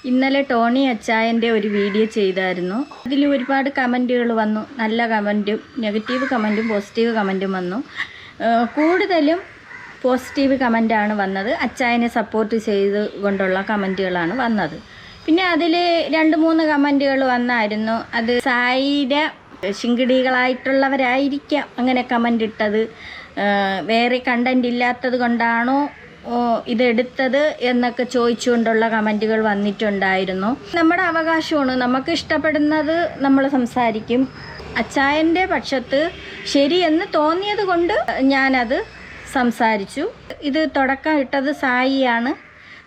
ഇന്നലെ ടോണി അച്ചായൻ്റെ ഒരു വീഡിയോ ചെയ്തായിരുന്നു. അതിൽ ഒരുപാട് കമൻറ്റുകൾ വന്നു. നല്ല കമൻറ്റും നെഗറ്റീവ് കമൻറ്റും പോസിറ്റീവ് കമൻറ്റും വന്നു. കൂടുതലും പോസിറ്റീവ് കമൻറ്റാണ് വന്നത്. അച്ചായനെ സപ്പോർട്ട് ചെയ്ത് കൊണ്ടുള്ള കമൻറ്റുകളാണ് വന്നത്. പിന്നെ അതിൽ 2-3 കമൻറ്റുകൾ വന്നായിരുന്നു. അത് സായിയുടെ ശിങ്കിടികളായിട്ടുള്ളവരായിരിക്കാം അങ്ങനെ കമൻ്റ് ഇട്ടത്. വേറെ കണ്ടൻ്റ് ഇല്ലാത്തത് കൊണ്ടാണോ ഇതെടുത്തത് എന്നൊക്കെ ചോദിച്ചുകൊണ്ടുള്ള കമൻറ്റുകൾ വന്നിട്ടുണ്ടായിരുന്നു. നമ്മുടെ അവകാശമാണ്, നമുക്ക് ഇഷ്ടപ്പെടുന്നത് നമ്മൾ സംസാരിക്കും. അച്ചായൻ്റെ പക്ഷത്ത് ശരിയെന്ന് തോന്നിയത് കൊണ്ട് ഞാനത് സംസാരിച്ചു. ഇത് തുടക്കം ഇട്ടത് സായിയാണ്,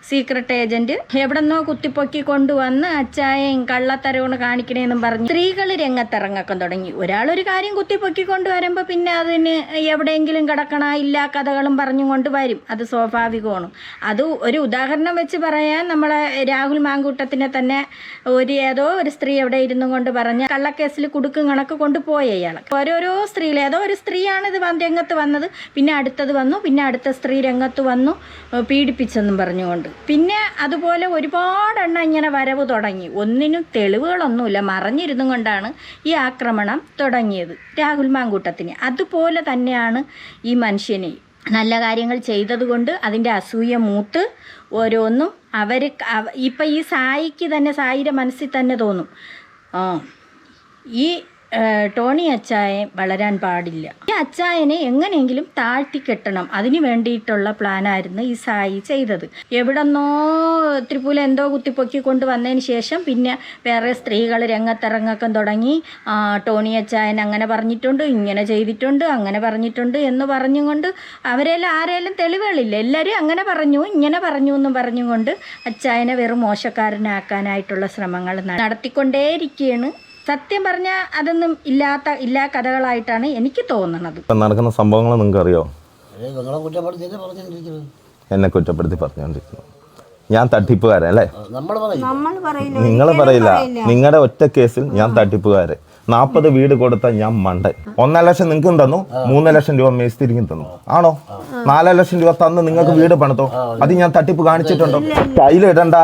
സീക്രട്ട് ഏജൻറ്റ്. എവിടെന്നോ കുത്തിപ്പൊക്കി കൊണ്ടുവന്ന് അച്ചായൻ കള്ളത്തരവണ് കാണിക്കണേന്നും പറഞ്ഞ് സ്ത്രീകൾ രംഗത്തിറങ്ങക്കം തുടങ്ങി. ഒരാളൊരു കാര്യം കുത്തിപ്പൊക്കി കൊണ്ടുവരുമ്പോൾ പിന്നെ അതിന് എവിടെയെങ്കിലും കിടക്കണ ഇല്ലാ കഥകളും പറഞ്ഞും കൊണ്ട് വരും. അത് സ്വാഭാവികമാണ്. അത് ഒരു ഉദാഹരണം വെച്ച് പറയാൻ നമ്മളെ രാഹുൽ മാങ്കൂട്ടത്തിനെ തന്നെ ഏതോ ഒരു സ്ത്രീ എവിടെ ഇരുന്നു കൊണ്ട് പറഞ്ഞ കള്ളക്കേസിൽ കുടുക്കും കണക്ക് കൊണ്ടുപോയ ഇയാൾ. ഓരോരോ സ്ത്രീകൾ, ഏതോ ഒരു സ്ത്രീയാണ് ഇത് രംഗത്ത് വന്നത്. പിന്നെ അടുത്തത് വന്നു, പിന്നെ അടുത്ത സ്ത്രീ രംഗത്ത് വന്നു പീഡിപ്പിച്ചെന്നും പറഞ്ഞുകൊണ്ട്. പിന്നെ അതുപോലെ ഒരുപാടെണ്ണം ഇങ്ങനെ വരവ് തുടങ്ങി. ഒന്നിനും തെളിവുകളൊന്നുമില്ല, മറഞ്ഞിരുന്നും കൊണ്ടാണ് ഈ ആക്രമണം തുടങ്ങിയത് രാഹുൽ മാങ്കൂട്ടത്തിന്. അതുപോലെ തന്നെയാണ് ഈ മനുഷ്യനെ നല്ല കാര്യങ്ങൾ ചെയ്തതുകൊണ്ട് അതിൻ്റെ അസൂയ മൂത്ത് ഓരോന്നും ഇപ്പം ഈ സായിക്ക് തന്നെ, സായിയുടെ മനസ്സിൽ തന്നെ തോന്നും, ഈ ടോണി അച്ചായൻ വളരാൻ പാടില്ല, ഈ അച്ചായനെ എങ്ങനെയെങ്കിലും താഴ്ത്തിക്കെട്ടണം. അതിന് വേണ്ടിയിട്ടുള്ള പ്ലാനായിരുന്നു ഈ സായി ചെയ്തത്. എവിടെന്നോ ത്രിപുല എന്തോ കുത്തിപ്പൊക്കി കൊണ്ടുവന്നതിന് ശേഷം പിന്നെ വേറെ സ്ത്രീകൾ രംഗത്തിറങ്ങക്കം തുടങ്ങി. ടോണി അച്ചായൻ അങ്ങനെ പറഞ്ഞിട്ടുണ്ട്, ഇങ്ങനെ ചെയ്തിട്ടുണ്ട്, അങ്ങനെ പറഞ്ഞിട്ടുണ്ട് എന്ന് പറഞ്ഞുകൊണ്ട് ആരെല്ലാം തെളിവുകളില്ല, എല്ലാവരും അങ്ങനെ പറഞ്ഞു ഇങ്ങനെ പറഞ്ഞു എന്നും പറഞ്ഞുകൊണ്ട് അച്ചായനെ വെറും മോശക്കാരനാക്കാനായിട്ടുള്ള ശ്രമങ്ങൾ നടത്തിക്കൊണ്ടേയിരിക്കുകയാണ്. സത്യം പറഞ്ഞാൽ അതൊന്നും ഇല്ലാ കഥകളായിട്ടാണ് എനിക്ക് തോന്നുന്നത്. നടക്കുന്ന സംഭവങ്ങൾ നിങ്ങൾക്ക് അറിയോ? എന്നെ കുറ്റപ്പെടുത്തി പറഞ്ഞുകൊണ്ടിരിക്കുന്നു. ഞാൻ തട്ടിപ്പുകാരൻ അല്ലേ? നിങ്ങൾ പറയില്ല. നിങ്ങളുടെ ഒറ്റ കേസിൽ ഞാൻ തട്ടിപ്പുകാരൻ. 40 വീട് കൊടുത്ത ഞാൻ മണ്ടൻ. 1.5 ലക്ഷം നിങ്ങൾക്കും തന്നു, 3 ലക്ഷം രൂപ മേസ്തിരിക്കും തന്നു. ആണോ? 4 ലക്ഷം രൂപ തന്ന് നിങ്ങൾക്ക് വീട് പണിതോ? അത് ഞാൻ തട്ടിപ്പ് കാണിച്ചിട്ടുണ്ടോ? ടൈലിടണ്ട,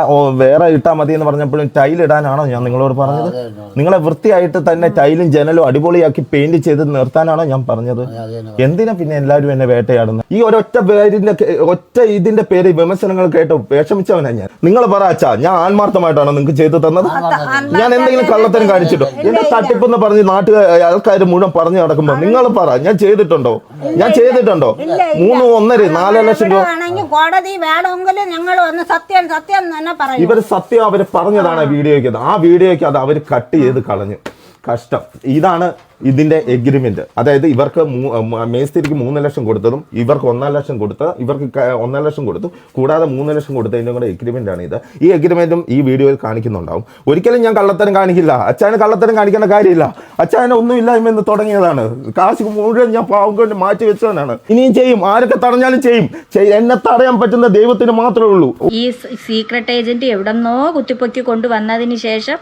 വേറെ ഇട്ടാൽ മതി എന്ന് പറഞ്ഞപ്പോഴും ടൈലിടാനാണോ ഞാൻ നിങ്ങളോട് പറഞ്ഞത്? നിങ്ങളെ വൃത്തിയായിട്ട് തന്നെ ടൈലും ജനലും അടിപൊളിയാക്കി പെയിന്റ് ചെയ്ത് നിർത്താനാണോ ഞാൻ പറഞ്ഞത്? എന്തിനാ പിന്നെ എല്ലാവരും എന്നെ വേട്ടയാടുന്നത്? ഈ ഒറ്റ ഇതിന്റെ പേര് വിമർശനങ്ങൾ കേട്ട് വിഷമിച്ചവനാ ഞാൻ. നിങ്ങൾ പറ അച്ഛാ, ഞാൻ ആത്മാർത്ഥമായിട്ടാണോ നിങ്ങൾക്ക് ചെയ്തു തന്നത്? ഞാൻ എന്തെങ്കിലും കള്ളത്തരം കാണിച്ചിട്ടോ? എന്റെ തട്ടിപ്പ് എന്ന് പറഞ്ഞ് ആൾക്കാർ മുഴുവൻ പറഞ്ഞു നടക്കുമ്പോ നിങ്ങൾ പറ, ഞാൻ ചെയ്തിട്ടുണ്ടോ? 4 ലക്ഷം രൂപ കോടതി വേണമെങ്കിൽ ഞങ്ങൾ ഒന്ന് സത്യം തന്നെ പറയും. ഇവര് സത്യം അവര് പറഞ്ഞതാണ് വീഡിയോയ്ക്ക്. ആ വീഡിയോയ്ക്ക് അത് അവര് കട്ട് ചെയ്ത് കളഞ്ഞു. കഷ്ടം. ഇതാണ് ഇതിന്റെ എഗ്രിമെന്റ്. അതായത് ഇവർക്ക് മേസ്തിരിക്ക് 3 ലക്ഷം കൊടുത്തതും ഇവർക്ക് 1.5 ലക്ഷം കൊടുത്ത്, ഇവർക്ക് 1.5 ലക്ഷം കൊടുത്തു, കൂടാതെ 3 ലക്ഷം കൊടുത്തതിൻ്റെ കൂടെ എഗ്രിമെന്റ് ആണ് ഇത്. ഈ എഗ്രിമെന്റും ഈ വീഡിയോയിൽ കാണിക്കുന്നുണ്ടാവും. ഒരിക്കലും ഞാൻ കള്ളത്തരം കാണിക്കില്ല. അച്ചായന് കള്ളത്തരം കാണിക്കേണ്ട കാര്യമില്ല. അച്ചായന് ഒന്നുമില്ലായ്മ തുടങ്ങിയതാണ്. കാശ് മുഴുവൻ ഞാൻ പാവം കൊണ്ട് മാറ്റി വെച്ചവനാണ്. ഇനിയും ചെയ്യും. ആരൊക്കെ തടഞ്ഞാലും ചെയ്യും. എന്നെ തടയാൻ പറ്റുന്ന ദൈവത്തിന് മാത്രമേ ഉള്ളൂ. ഈ സീക്രട്ട് ഏജന്റ് എവിടെന്നോ കുത്തിപ്പൊക്കി കൊണ്ടുവന്നതിന് ശേഷം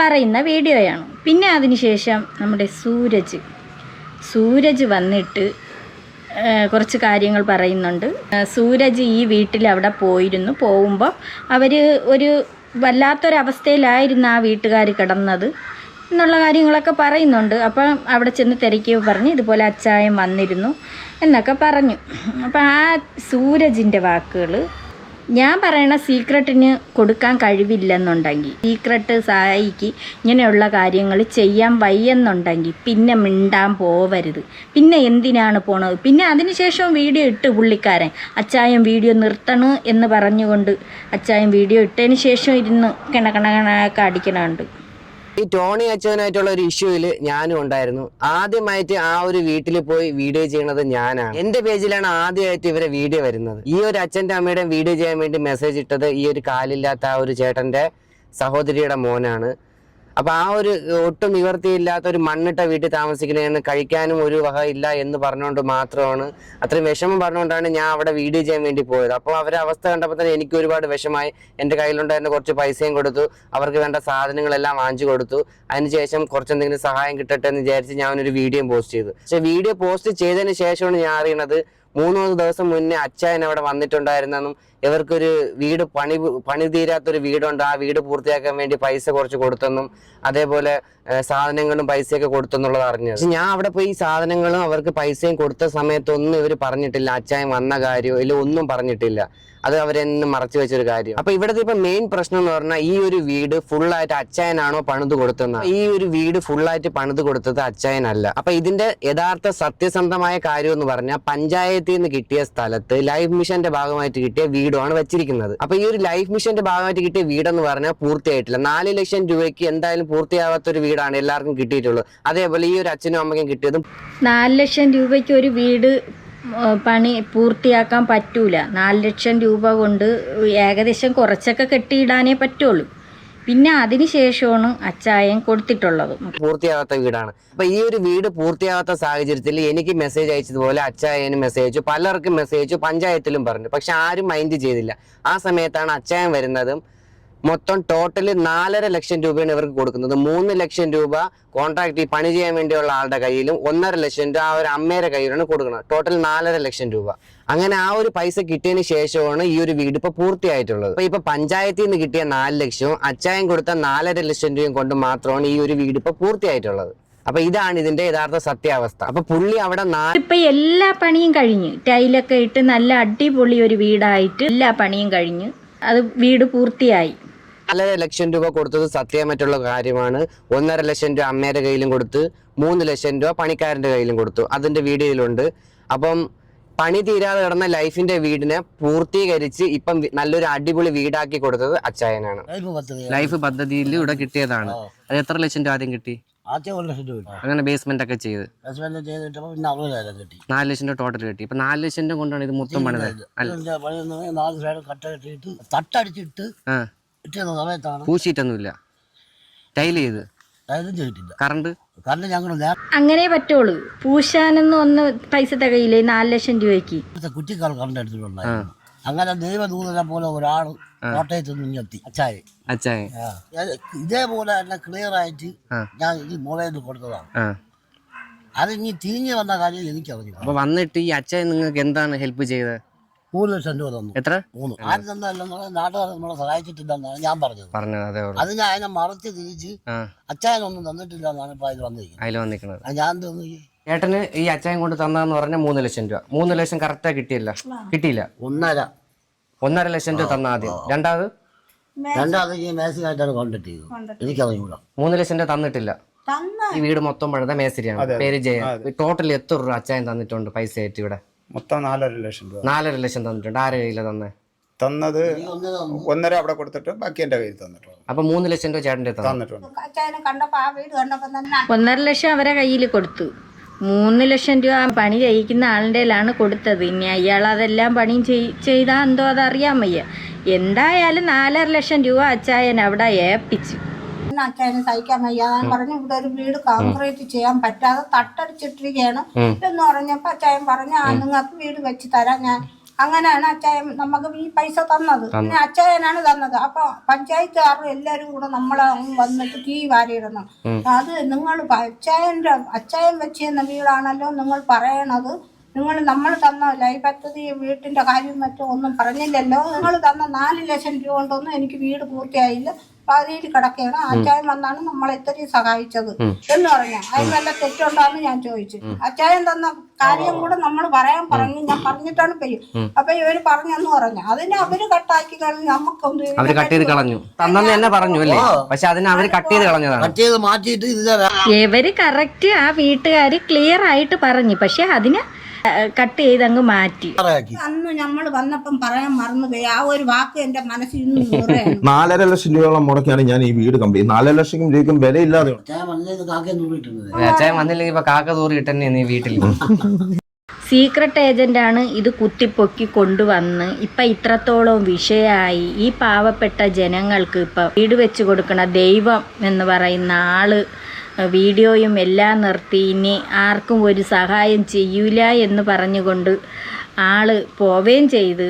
പറയുന്ന വീഡിയോയാണ്. പിന്നെ അതിനുശേഷം നമ്മുടെ സൂരജ് വന്നിട്ട് കുറച്ച് കാര്യങ്ങൾ പറയുന്നുണ്ട്. സൂരജ് ഈ വീട്ടിൽ അവിടെ പോകുമ്പോൾ അവർ ഒരു വല്ലാത്തൊരവസ്ഥയിലായിരുന്നു ആ വീട്ടുകാർ കിടന്നത് എന്നുള്ള കാര്യങ്ങളൊക്കെ പറയുന്നുണ്ട്. അപ്പം അവിടെ ചെന്ന് തിരക്കിയപ്പോൾ പറഞ്ഞ് ഇതുപോലെ അച്ചായൻ വന്നിരുന്നു എന്നൊക്കെ പറഞ്ഞു. അപ്പം ആ സൂരജിൻ്റെ വാക്കുകൾ, ഞാൻ പറയണ സീക്രട്ടിന് കൊടുക്കാൻ കഴിവില്ലെന്നുണ്ടെങ്കിൽ, സീക്രട്ട് സായിക്ക് ഇങ്ങനെയുള്ള കാര്യങ്ങൾ ചെയ്യാൻ വയ്യെന്നുണ്ടെങ്കിൽ പിന്നെ മിണ്ടാൻ പോവരുത്. പിന്നെ എന്തിനാണ് പോണത്? പിന്നെ അതിനുശേഷം വീഡിയോ ഇട്ട് പുള്ളിക്കാരൻ അച്ചായൻ വീഡിയോ നിർത്തണം എന്ന് പറഞ്ഞുകൊണ്ട് അച്ചായൻ വീഡിയോ ഇട്ടതിന് ശേഷം ഇരുന്ന് കിണക്കണക്കെ അടിക്കണുണ്ട്. ഈ ടോണി അച്ഛനായിട്ടുള്ള ഒരു ഇഷ്യൂവിൽ ഞാനും ഉണ്ടായിരുന്നു. ആദ്യമായിട്ട് ആ ഒരു വീട്ടിൽ പോയി വീഡിയോ ചെയ്യണത് ഞാനാണ്. എന്റെ പേജിലാണ് ആദ്യമായിട്ട് ഇവരെ വീഡിയോ വരുന്നത്. ഈ ഒരു അച്ഛൻ്റെ അമ്മയുടെയും വീഡിയോ ചെയ്യാൻ വേണ്ടി മെസ്സേജ് ഇട്ടത് ഈ ഒരു കാലില്ലാത്ത ആ ഒരു ചേട്ടന്റെ സഹോദരിയുടെ മോനാണ്. അപ്പൊ ആ ഒരു ഒട്ടും നിവർത്തിയില്ലാത്ത ഒരു മണ്ണിട്ട വീട്ടിൽ താമസിക്കുന്നതാണ്, കഴിക്കാനും ഒരു വക ഇല്ല എന്ന് പറഞ്ഞുകൊണ്ട് മാത്രമാണ്, അത്രയും വിഷമം പറഞ്ഞുകൊണ്ടാണ് ഞാൻ അവിടെ വീഡിയോ ചെയ്യാൻ വേണ്ടി പോയത്. അപ്പോൾ അവരുടെ അവസ്ഥ കണ്ടപ്പോൾ തന്നെ എനിക്ക് ഒരുപാട് വിഷമായി. എൻ്റെ കയ്യിലുണ്ടായിരുന്ന കുറച്ച് പൈസയും കൊടുത്തു, അവർക്ക് വേണ്ട സാധനങ്ങളെല്ലാം വാങ്ങിച്ചു കൊടുത്തു. അതിനുശേഷം കുറച്ചെന്തെങ്കിലും സഹായം കിട്ടട്ടെ എന്ന് വിചാരിച്ച് ഞാൻ ഒരു വീഡിയോ പോസ്റ്റ് ചെയ്തു. പക്ഷെ വീഡിയോ പോസ്റ്റ് ചെയ്തതിന് ശേഷമാണ് ഞാൻ അറിയണത് 3 ദിവസം മുന്നേ അച്ചായൻ അവിടെ വന്നിട്ടുണ്ടായിരുന്നെന്നും ഇവർക്കൊരു വീട് പണി തീരാത്തൊരു വീടുണ്ട്, ആ വീട് പൂർത്തിയാക്കാൻ വേണ്ടി പൈസ കുറച്ച് കൊടുത്തെന്നും അതേപോലെ സാധനങ്ങളും പൈസയൊക്കെ കൊടുത്തെന്നുള്ളത് അറിഞ്ഞത്. പക്ഷെ ഞാൻ അവിടെ പോയി സാധനങ്ങളും അവർക്ക് പൈസയും കൊടുത്ത സമയത്തൊന്നും ഇവർ പറഞ്ഞിട്ടില്ല, അച്ചായൻ വന്ന കാര്യമോ ഇല്ല, ഒന്നും പറഞ്ഞിട്ടില്ല. അത് അവരെന്നും മറച്ചു വെച്ചൊരു കാര്യം. അപ്പൊ ഇവിടുത്തെ ഇപ്പൊ മെയിൻ പ്രശ്നം എന്ന് പറഞ്ഞാൽ ഈ ഒരു വീട് ഫുള്ളായിട്ട് അച്ചായനാണോ പണിത് കൊടുത്തത്? ഈ ഒരു വീട് ഫുള്ളായിട്ട് പണിത് കൊടുത്തത് അച്ചായനല്ല. അപ്പൊ ഇതിന്റെ യഥാർത്ഥ സത്യസന്ധമായ കാര്യം എന്ന് പറഞ്ഞാൽ പഞ്ചായത്തിൽ നിന്ന് കിട്ടിയ സ്ഥലത്ത് ലൈഫ് മിഷന്റെ ഭാഗമായിട്ട് കിട്ടിയ വീടുമാണ് വെച്ചിരിക്കുന്നത്. അപ്പൊ ഈ ഒരു ലൈഫ് മിഷന്റെ ഭാഗമായിട്ട് കിട്ടിയ വീടെന്ന് പറഞ്ഞാൽ പൂർത്തിയായിട്ടില്ല. 4 ലക്ഷം രൂപയ്ക്ക് എന്തായാലും പൂർത്തിയാവാത്തൊരു വീടാണ് എല്ലാവർക്കും കിട്ടിയിട്ടുള്ളത്. അതേപോലെ ഈ ഒരു അച്ഛനും അമ്മയ്ക്കും കിട്ടിയതും 4 ലക്ഷം രൂപയ്ക്ക് ഒരു വീട് പണി പൂർത്തിയാക്കാൻ പറ്റൂല. 4 ലക്ഷം രൂപ കൊണ്ട് ഏകദേശം കുറച്ചൊക്കെ കെട്ടിയിടാനേ പറ്റുള്ളൂ. പിന്നെ അതിന് ശേഷമാണ് അച്ചായൻ കൊടുത്തിട്ടുള്ളത്. പൂർത്തിയാവാത്ത വീടാണ്. അപ്പൊ ഈ ഒരു വീട് പൂർത്തിയാവാത്ത സാഹചര്യത്തിൽ എനിക്ക് മെസ്സേജ് അയച്ചതുപോലെ അച്ചായന് മെസ്സേജ് അയച്ചു, പലർക്കും മെസ്സേജ് അയച്ചു, പഞ്ചായത്തിലും പറഞ്ഞു. പക്ഷെ ആരും മൈൻഡ് ചെയ്തില്ല. ആ സമയത്താണ് അച്ചായൻ വരുന്നതും. മൊത്തം ടോട്ടല് 4.5 ലക്ഷം രൂപയാണ് ഇവർക്ക് കൊടുക്കുന്നത്. 3 ലക്ഷം രൂപ കോൺട്രാക്ട് ഈ പണി ചെയ്യാൻ വേണ്ടിയുള്ള ആളുടെ കയ്യിലും 1.5 ലക്ഷം രൂപ ആ ഒരു അമ്മയുടെ കയ്യിലാണ് കൊടുക്കുന്നത്. ടോട്ടൽ 4.5 ലക്ഷം രൂപ. അങ്ങനെ ആ ഒരു പൈസ കിട്ടിയതിന് ശേഷമാണ് ഈ ഒരു വീട് ഇപ്പൊ പൂർത്തിയായിട്ടുള്ളത്. അപ്പൊ ഇപ്പൊ പഞ്ചായത്തിൽ നിന്ന് കിട്ടിയ 4 ലക്ഷവും അച്ചായൻ കൊടുത്ത 4.5 ലക്ഷം രൂപയും കൊണ്ട് മാത്രമാണ് ഈ ഒരു വീട് ഇപ്പൊ പൂർത്തിയായിട്ടുള്ളത്. അപ്പൊ ഇതാണ് ഇതിന്റെ യഥാർത്ഥ സത്യാവസ്ഥ. അപ്പൊ പുള്ളി അവിടെ ഇപ്പൊ എല്ലാ പണിയും കഴിഞ്ഞ് ടൈലൊക്കെ ഇട്ട് നല്ല അടിപൊളി ഒരു വീടായിട്ട് എല്ലാ പണിയും കഴിഞ്ഞ് അത് വീട് പൂർത്തിയായി. 4.5 ലക്ഷം രൂപ കൊടുത്തത് സത്യമായിട്ടുള്ള കാര്യമാണ്. 1.5 ലക്ഷം രൂപ അമ്മയുടെ കയ്യിലും കൊടുത്ത് 3 ലക്ഷം രൂപ പണിക്കാരന്റെ കയ്യിലും കൊടുത്തു. അതിന്റെ വീഡിയോയിലുണ്ട്. അപ്പം പണി തീരാതെ കിടന്ന ലൈഫിന്റെ വീടിനെ പൂർത്തീകരിച്ച് ഇപ്പം നല്ലൊരു അടിപൊളി വീടാക്കി കൊടുത്തത് അച്ചായനാണ്. ലൈഫ് പദ്ധതിയിൽ ഇവിടെ കിട്ടിയതാണ്. അത് എത്ര ലക്ഷം രൂപ ആദ്യം കിട്ടി? 1 ലക്ഷം രൂപ. അങ്ങനെ ബേസ്മെന്റ് ഒക്കെ ചെയ്ത് 60,000 കിട്ടി. 4 ലക്ഷം രൂപ ടോട്ടൽ കിട്ടി. ഇപ്പൊ 4 ലക്ഷം രൂപ കൊണ്ടാണ് ഇത് മൊത്തം പണിത്. 4 സൈഡ് കട്ട കെട്ടിയിട്ട് തട്ടടിച്ചിട്ട് സമയത്താണ്. പൂശിയിട്ടൊന്നുമില്ല, ടൈൽ ചെയ്ത് ചെയ്തിട്ടില്ല. കറണ്ട് ഞങ്ങൾ അങ്ങനെ പറ്റുള്ളൂ. പൂശാനൊന്നും ഒന്ന് പൈസ തികയില്ലേ 4 ലക്ഷം രൂപയ്ക്ക്? കുറ്റിക്കാൽ കറണ്ട് എടുത്തിട്ടുണ്ടായിരുന്നു. അങ്ങനെ ദൈവദൂതനെ പോലെ ഒരാൾ കോട്ടയത്ത് നിന്നെത്തി അച്ചായൻ. ഇതേപോലെ തന്നെ ക്ലിയർ ആയിട്ട് ഞാൻ ഈ മൊബൈലിൽ കൊടുത്തതാണ്. അത് ഇനി തിരിഞ്ഞു വന്ന കാര്യം എനിക്കറിയില്ല. അപ്പൊ വന്നിട്ട് ഈ അച്ചായൻ നിങ്ങൾക്ക് എന്താണ് ഹെൽപ്പ് ചെയ്തത്? 3 ലക്ഷം രൂപ തന്നു. എത്ര? 3. ആരും തന്നല്ലെന്ന് നാട്ടുകാർ നമ്മളെ സഹായിച്ചിട്ടില്ലെന്നാണ് ഞാൻ പറഞ്ഞത്. അത് ഞാൻ അതിനെ മറച്ച് തിരിച്ച് അച്ചായനൊന്നും തന്നിട്ടില്ല എന്നാണ് ഇപ്പൊ അതിൽ വന്നിരിക്കുന്നത്. ഞാൻ തോന്നി ചേട്ടന് ഈ അച്ചായൻ കൊണ്ട് തന്നതെന്ന് പറഞ്ഞാൽ 3 ലക്ഷം രൂപ. 3 ലക്ഷം കറക്റ്റാ കിട്ടിയില്ല? 1.5 ലക്ഷം രൂപ തന്ന ആദ്യം. രണ്ടാമത് ഈ മേസിനായിട്ടാണ് കോൺടാക്ട് ചെയ്തത്. എനിക്കറിയൂടാ. 3 ലക്ഷം രൂപ തന്നിട്ടില്ല. ഈ വീട് മൊത്തം പണിത മേസ്തിരിയാണ്, പേര് ജയൻ. ടോട്ടൽ എത്ര രൂപ അച്ചായൻ തന്നിട്ടുണ്ട് പൈസ ആയിട്ട്? ഇവിടെ മൊത്തം 4.5 ലക്ഷം രൂപ. 4.5 ലക്ഷം തന്നിട്ടുണ്ട്. ആരെ കയ്യില തന്നത്? 1.5 അവിടെ കൊടുത്തിട്ട് ബാക്കി എന്റെ കയ്യിൽ തന്നിട്ടുണ്ട്. അപ്പൊ 3 ലക്ഷം രൂപ ചേട്ടൻ്റെ തന്നിട്ടുണ്ട്. 1.5 ലക്ഷം അവരെ കയ്യിൽ കൊടുത്തു. 3 ലക്ഷം രൂപ പണി ചെയ്യിക്കുന്ന ആളിൻ്റെ കയ്യിലാണ് കൊടുത്തത്. ഇനി അയാൾ അതെല്ലാം പണിയും ചെയ്താൽ എന്തോ അതറിയാൻ വയ്യ. എന്തായാലും 4.5 ലക്ഷം രൂപ അച്ചായൻ അവിടെ ഏൽപ്പിച്ചു. അച്ചായന് സഹിക്കാൻ വയ്യ. പറഞ്ഞു ഇവിടെ ഒരു വീട് കോൺക്രീറ്റ് ചെയ്യാൻ പറ്റാതെ തട്ടടിച്ചിട്ടിരിക്കുകയാണ് എന്ന് പറഞ്ഞപ്പോ അച്ചായൻ പറഞ്ഞു നിങ്ങൾക്ക് വീട് വെച്ച് തരാം ഞാൻ. അങ്ങനെയാണ് അച്ചായൻ നമുക്ക് ഈ പൈസ തന്നത്. പിന്നെ അച്ചായനാണ് തന്നത്. അപ്പൊ പഞ്ചായത്തുകാരും എല്ലാരും കൂടെ നമ്മളെ വന്നിട്ട് തീ വാരിയിടണം. അത് നിങ്ങൾ അച്ചായൻ വെച്ച് തന്ന വീടാണല്ലോ നിങ്ങൾ പറയണത്. നമ്മൾ തന്ന ലൈഫ് പദ്ധതി വീട്ടിന്റെ കാര്യം മറ്റും ഒന്നും പറഞ്ഞില്ലല്ലോ. നിങ്ങൾ തന്ന 4 ലക്ഷം രൂപ കൊണ്ടൊന്നും എനിക്ക് വീട് പൂർത്തിയായില്ല, പാതിയിൽ കിടക്കുകയാണ്. അച്ചായൻ വന്നാണ് നമ്മളെ ഇത്രയും സഹായിച്ചത് എന്ന് പറഞ്ഞു. അതിന് വല്ല തെറ്റുണ്ടാന്ന് ഞാൻ ചോദിച്ചു. അച്ചായൻ തന്ന കാര്യം കൂടെ നമ്മൾ പറയാൻ പറഞ്ഞു. ഞാൻ പറഞ്ഞിട്ടാണ് പെയ്യും. അപ്പൊ ഇവര് പറഞ്ഞെന്ന് പറഞ്ഞു. അതിന് അവര് കട്ടാക്കി കളഞ്ഞു. നമുക്കൊന്നും അവര് കട്ട് ചെയ്ത് കളഞ്ഞു. തന്നെന്ന് തന്നെ പറഞ്ഞു അല്ലേ? പക്ഷെ അതിനെ അവര് കട്ട് ചെയ്ത് കളഞ്ഞതാണ്. കട്ട് ചെയ്ത് മാറ്റിയിട്ട് ഇവര് കറക്റ്റ് ആ വീട്ടുകാര് ക്ലിയർ ആയിട്ട് പറഞ്ഞു. പക്ഷെ അതിന് കട്ട് ചെയ്ത് അങ്ങ് മാറ്റി. അന്ന് നമ്മൾ വന്നപ്പം പറയാൻ മറന്നുപോയി. ആ ഒരു വാക്ക് എന്റെ മനസ്സിൽ നിന്ന് 4.5 ലക്ഷം രൂപയോളം മുടക്കിയാണ് ഞാൻ ഈ വീട് കംപ്ലീറ്റ്. 4 ലക്ഷം രൂപയ്ക്കും വിലയില്ലാതെ അച്ചായൻ വന്നില്ലെങ്കിൽ ഇപ്പൊ കാക്ക തൂറിയിട്ട് തന്നെ നീ വീട്ടിൽ. സീക്രട്ട് ഏജന്റാണ് ഇത് കുത്തിപ്പൊക്കി കൊണ്ടുവന്ന് ഇപ്പം ഇത്രത്തോളം വിഷയമായി. ഈ പാവപ്പെട്ട ജനങ്ങൾക്ക് ഇപ്പം വീട് വെച്ച് കൊടുക്കണ ദൈവം എന്ന് പറയുന്ന ആള് വീഡിയോയും എല്ലാം നിർത്തി ഇനി ആർക്കും ഒരു സഹായം ചെയ്യൂല എന്ന് പറഞ്ഞുകൊണ്ട് ആള് പോവുകയും ചെയ്ത്.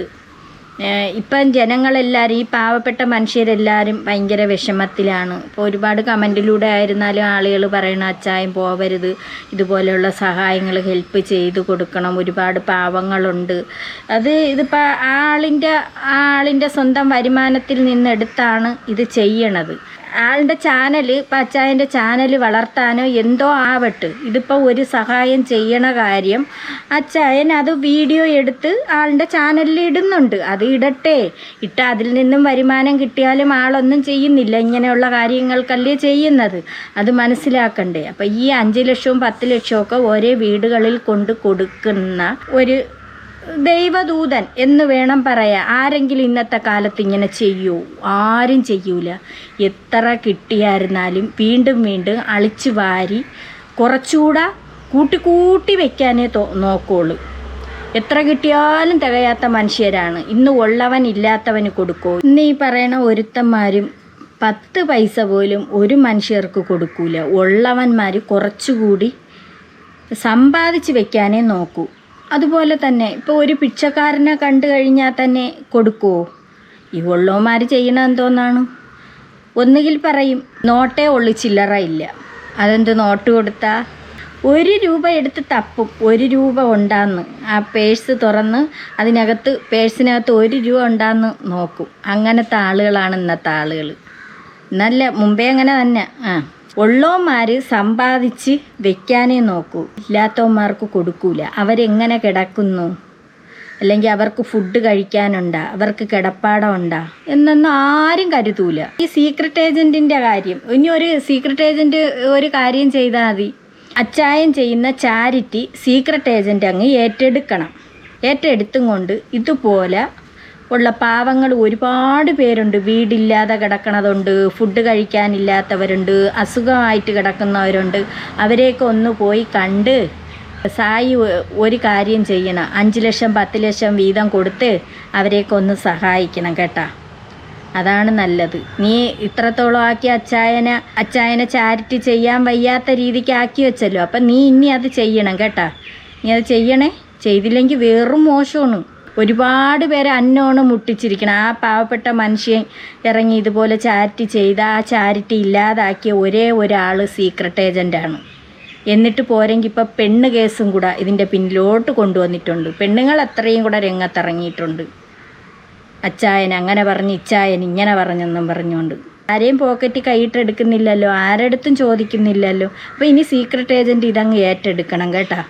ഇപ്പം ജനങ്ങളെല്ലാവരും ഈ പാവപ്പെട്ട മനുഷ്യരെല്ലാവരും ഭയങ്കര വിഷമത്തിലാണ്. ഇപ്പോൾ ഒരുപാട് കമൻറ്റിലൂടെ ആയിരുന്നാലും ആളുകൾ പറയണ അച്ചായം പോവരുത്, ഇതുപോലെയുള്ള സഹായങ്ങൾ ഹെൽപ്പ് ചെയ്ത് കൊടുക്കണം, ഒരുപാട് പാവങ്ങളുണ്ട്. ഇതിപ്പോൾ ആളിൻ്റെ സ്വന്തം വരുമാനത്തിൽ നിന്നെടുത്താണ് ഇത് ചെയ്യണത്. ആളുടെ ചാനൽ, ഇപ്പം അച്ചായൻ്റെ ചാനൽ വളർത്താനോ എന്തോ ആവട്ടെ, ഇതിപ്പോൾ ഒരു സഹായം ചെയ്യണ കാര്യം അച്ചായൻ അത് വീഡിയോ എടുത്ത് ആളുടെ ചാനലിൽ ഇടുന്നുണ്ട്. അത് ഇടട്ടെ, അതിൽ നിന്നും വരുമാനം കിട്ടിയാലും ആളൊന്നും ചെയ്യുന്നില്ല, ഇങ്ങനെയുള്ള കാര്യങ്ങൾക്കല്ലേ ചെയ്യുന്നത്, അത് മനസ്സിലാക്കണ്ടേ. അപ്പം ഈ 5 ലക്ഷവും 10 ലക്ഷമൊക്കെ ഒരേ വീടുകളിൽ കൊണ്ട് കൊടുക്കുന്ന ഒരു ദൈവദൂതൻ എന്ന് വേണം പറയാൻ. ആരെങ്കിലും ഇന്നത്തെ കാലത്ത് ഇങ്ങനെ ചെയ്യൂ? ആരും ചെയ്യൂല. എത്ര കിട്ടിയായിരുന്നാലും വീണ്ടും വീണ്ടും അളിച്ചു വാരി കുറച്ചുകൂടെ കൂട്ടി വയ്ക്കാനേ നോക്കുള്ളൂ. എത്ര കിട്ടിയാലും തികയാത്ത മനുഷ്യരാണ്. ഇന്ന് ഉള്ളവൻ ഇല്ലാത്തവന് കൊടുക്കൂ. ഇന്ന് ഈ പറയണ ഒരുത്തന്മാരും 10 പൈസ പോലും ഒരു മനുഷ്യർക്ക് കൊടുക്കൂല. ഉള്ളവന്മാർ കുറച്ചുകൂടി സമ്പാദിച്ച് വെക്കാനേ നോക്കൂ. അതുപോലെ തന്നെ ഇപ്പോൾ ഒരു പിച്ചക്കാരനെ കണ്ടു കഴിഞ്ഞാൽ തന്നെ കൊടുക്കുമോ? ഈ ഉള്ളവന്മാർ ചെയ്യണത് എന്തോന്നാണ്? ഒന്നുകിൽ പറയും നോട്ടേ ഉള്ളു, ചില്ലറ ഇല്ല. അതെന്ത് നോട്ട് കൊടുത്താൽ 1 രൂപ എടുത്ത് തപ്പും, 1 രൂപ ഉണ്ടാന്ന്. ആ പേഴ്സ് തുറന്ന് പേഴ്സിനകത്ത് 1 രൂപ ഉണ്ടാന്ന് നോക്കും. അങ്ങനത്തെ ആളുകളാണ് ഇന്നത്തെ ആളുകൾ. നല്ല മുമ്പേ അങ്ങനെ തന്നെ. ഉള്ളവന്മാർ സമ്പാദിച്ച് വെക്കാനേ നോക്കൂ, ഇല്ലാത്തവന്മാർക്ക് കൊടുക്കൂല. അവരെങ്ങനെ കിടക്കുന്നു, അല്ലെങ്കിൽ അവർക്ക് ഫുഡ് കഴിക്കാനുണ്ടാ, അവർക്ക് കിടപ്പാടമുണ്ടാ എന്നൊന്നും ആരും കരുതൂല. ഈ സീക്രട്ട് ഏജൻറ്റിൻ്റെ കാര്യം, ഇനി ഒരു സീക്രട്ട് ഏജൻറ്റ് ഒരു കാര്യം ചെയ്താൽ മതി. അച്ചായൻ ചെയ്യുന്ന ചാരിറ്റി സീക്രട്ട് ഏജൻറ്റ് അങ്ങ് ഏറ്റെടുത്തും കൊണ്ട് ഇതുപോലെ ഉള്ള പാവങ്ങൾ ഒരുപാട് പേരുണ്ട്. വീടില്ലാതെ കിടക്കണതുണ്ട്, ഫുഡ് കഴിക്കാനില്ലാത്തവരുണ്ട്, അസുഖമായിട്ട് കിടക്കുന്നവരുണ്ട്. അവരെയൊക്കെ ഒന്ന് പോയി കണ്ട് സായി ഒരു കാര്യം ചെയ്യണം, 5 ലക്ഷം 10 ലക്ഷം വീതം കൊടുത്ത് അവരെയൊക്കെ ഒന്ന് സഹായിക്കണം കേട്ടാ. അതാണ് നല്ലത്. നീ ഇത്രത്തോളം ആക്കി അച്ചായനെ ചാരിറ്റി ചെയ്യാൻ വയ്യാത്ത രീതിക്ക് ആക്കി വെച്ചല്ലോ. അപ്പം നീ ഇനി അത് ചെയ്യണം കേട്ടാ. നീ അത് ചെയ്യണേ. ചെയ്തില്ലെങ്കിൽ വെറും മോശമാണ്. ഒരുപാട് പേരെ അന്നോണം മുട്ടിച്ചിരിക്കണം. ആ പാവപ്പെട്ട മനുഷ്യൻ ഇറങ്ങി ഇതുപോലെ ചാരിറ്റി ചെയ്ത് ആ ചാരിറ്റി ഇല്ലാതാക്കിയ ഒരേ ഒരാൾ സീക്രട്ട് ഏജൻ്റാണ്. എന്നിട്ട് പോരെങ്കിൽ ഇപ്പം പെണ്ണ് കേസും കൂടെ ഇതിൻ്റെ പിന്നിലോട്ട് കൊണ്ടുവന്നിട്ടുണ്ട്. പെണ്ണുങ്ങൾ അത്രയും കൂടെ രംഗത്തിറങ്ങിയിട്ടുണ്ട്. അച്ചായൻ അങ്ങനെ പറഞ്ഞ്, ഇച്ചായൻ ഇങ്ങനെ പറഞ്ഞെന്നും പറഞ്ഞുകൊണ്ട് ആരെയും പോക്കറ്റ് കൈയിട്ടെടുക്കുന്നില്ലല്ലോ, ആരടുത്തും ചോദിക്കുന്നില്ലല്ലോ. അപ്പോൾ ഇനി സീക്രട്ട് ഏജൻറ്റ് ഇതങ്ങ് ഏറ്റെടുക്കണം കേട്ടാ.